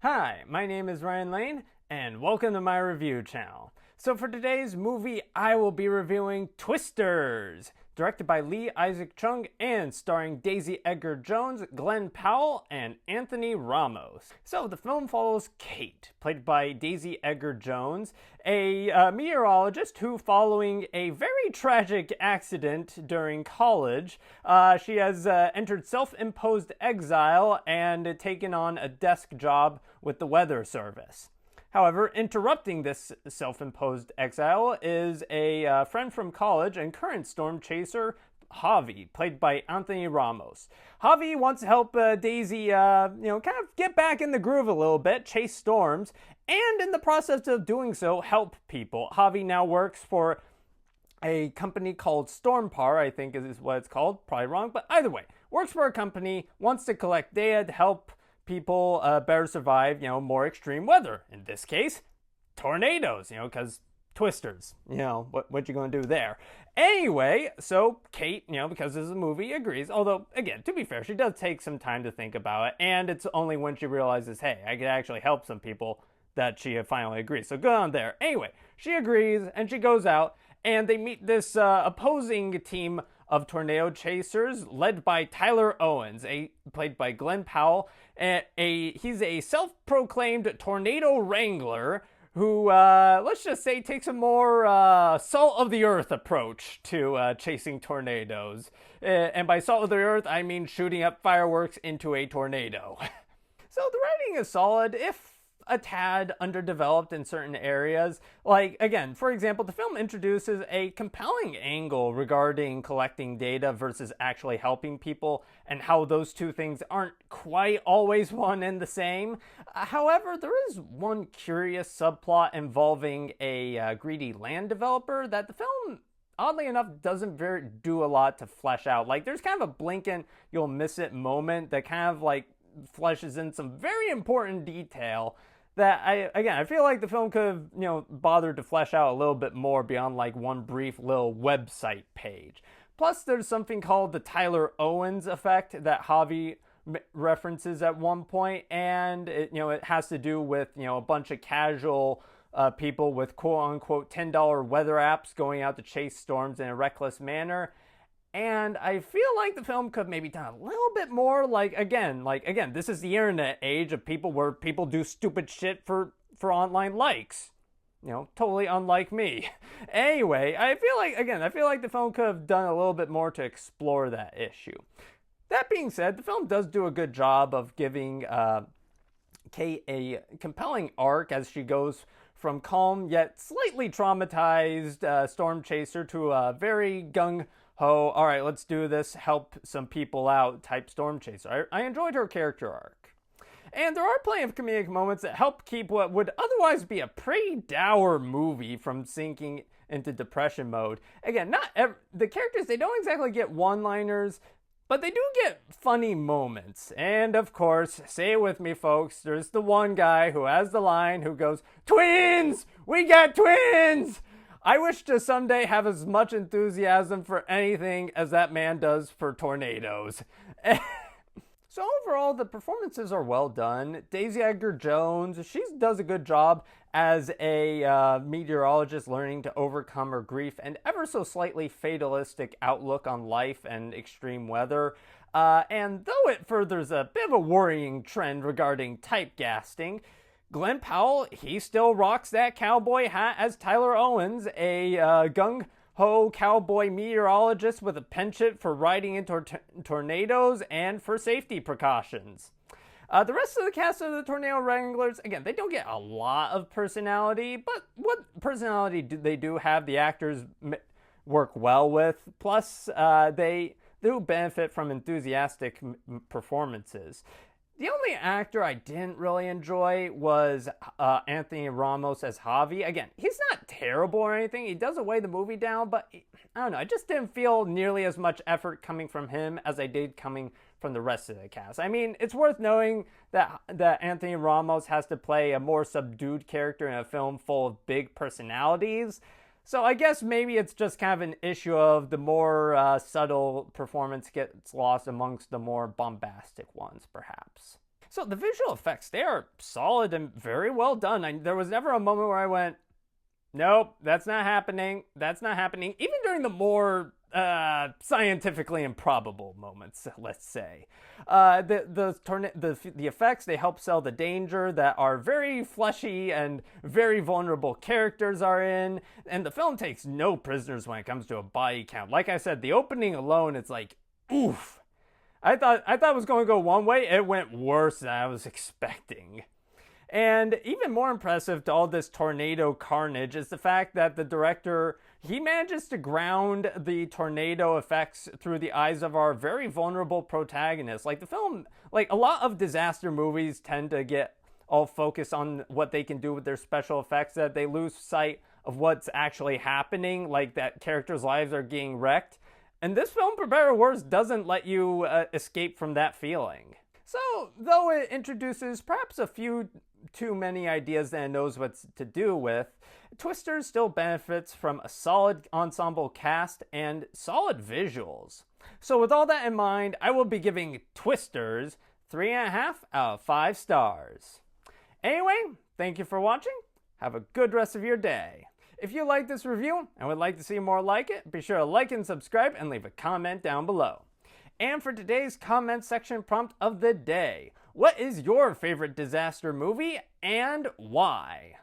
Hi, my name is Ryan Lane, and welcome to my review channel. So for today's movie, I will be reviewing Twisters, directed by Lee Isaac Chung and starring Daisy Edgar-Jones, Glen Powell, and Anthony Ramos. So the film follows Kate, played by Daisy Edgar-Jones, a meteorologist who, following a very tragic accident during college, she has entered self-imposed exile and taken on a desk job with the weather service. However, interrupting this self-imposed exile is a friend from college and current storm chaser, Javi, played by Anthony Ramos. Javi wants to help Daisy, kind of get back in the groove a little bit, chase storms, and in the process of doing so, help people. Javi now works for a company called Stormpar, I think is what it's called, probably wrong, but either way, works for a company, wants to collect data to help people better survive, more extreme weather. In this case, tornadoes, because twisters, what you gonna do there? Anyway, so Kate, because this is a movie, agrees. Although, again, to be fair, she does take some time to think about it, and it's only when she realizes, hey, I could actually help some people, that she finally agrees. So good on there. Anyway, she agrees, and she goes out, and they meet this opposing team of tornado chasers led by Tyler Owens, played by Glen Powell. He's a self-proclaimed tornado wrangler who, let's just say, takes a more salt-of-the-earth approach to chasing tornadoes. And by salt of the earth, I mean shooting up fireworks into a tornado. So the writing is solid, if a tad underdeveloped in certain areas. Like, again, for example, the film introduces a compelling angle regarding collecting data versus actually helping people, and how those two things aren't quite always one and the same. However, there is one curious subplot involving a greedy land developer that the film, oddly enough, doesn't do a lot to flesh out. Like, there's kind of a blink and you'll miss it moment that kind of like fleshes in some very important detail that I feel like the film could have, bothered to flesh out a little bit more beyond like one brief little website page. Plus, there's something called the Tyler Owens effect that Javi references at one point, and it has to do with, a bunch of casual people with quote-unquote $10 weather apps going out to chase storms in a reckless manner. And I feel like the film could have maybe done a little bit more, again, this is the internet age of people where people do stupid shit for online likes. Totally unlike me. Anyway, I feel like the film could have done a little bit more to explore that issue. That being said, the film does do a good job of giving Kate a compelling arc as she goes from calm yet slightly traumatized storm chaser to a very all right, let's do this, help some people out type storm chaser. I enjoyed her character arc. And there are plenty of comedic moments that help keep what would otherwise be a pretty dour movie from sinking into depression mode. Again, the characters, they don't exactly get one-liners, but they do get funny moments. And of course, say it with me, folks, there's the one guy who has the line who goes, "Twins! We got twins!" I wish to someday have as much enthusiasm for anything as that man does for tornadoes. So overall, the performances are well done. Daisy Edgar-Jones, she does a good job as a meteorologist learning to overcome her grief and ever so slightly fatalistic outlook on life and extreme weather. And though it furthers a bit of a worrying trend regarding typecasting, Glen Powell, he still rocks that cowboy hat as Tyler Owens, a gung-ho cowboy meteorologist with a penchant for riding into tornadoes and for safety precautions. The rest of the cast of the Tornado Wranglers, again, they don't get a lot of personality, but what personality do they have, the actors work well with. Plus, they do benefit from enthusiastic performances. The only actor I didn't really enjoy was Anthony Ramos as Javi. Again, he's not terrible or anything. He doesn't weigh the movie down, but I don't know. I just didn't feel nearly as much effort coming from him as I did coming from the rest of the cast. I mean, it's worth knowing that Anthony Ramos has to play a more subdued character in a film full of big personalities. So I guess maybe it's just kind of an issue of the more subtle performance gets lost amongst the more bombastic ones, perhaps. So the visual effects, they are solid and very well done. There was never a moment where I went, nope, that's not happening. That's not happening. Even during the more scientifically improbable moments, let's say. The effects, they help sell the danger that our very fleshy and very vulnerable characters are in. And the film takes no prisoners when it comes to a body count. Like I said, the opening alone, it's like, oof. I thought it was going to go one way. It went worse than I was expecting. And even more impressive to all this tornado carnage is the fact that the director, he manages to ground the tornado effects through the eyes of our very vulnerable protagonist. Like the film, like a lot of disaster movies tend to get all focused on what they can do with their special effects, that they lose sight of what's actually happening, like that characters' lives are getting wrecked. And this film, for better or worse, doesn't let you escape from that feeling. So, though it introduces perhaps a few too many ideas that it knows what to do with, Twisters still benefits from a solid ensemble cast and solid visuals. So with all that in mind, I will be giving Twisters 3.5 out of 5 stars. Anyway, thank you for watching. Have a good rest of your day. If you like this review and would like to see more like it, be sure to like and subscribe and leave a comment down below. And for today's comment section prompt of the day, what is your favorite disaster movie and why?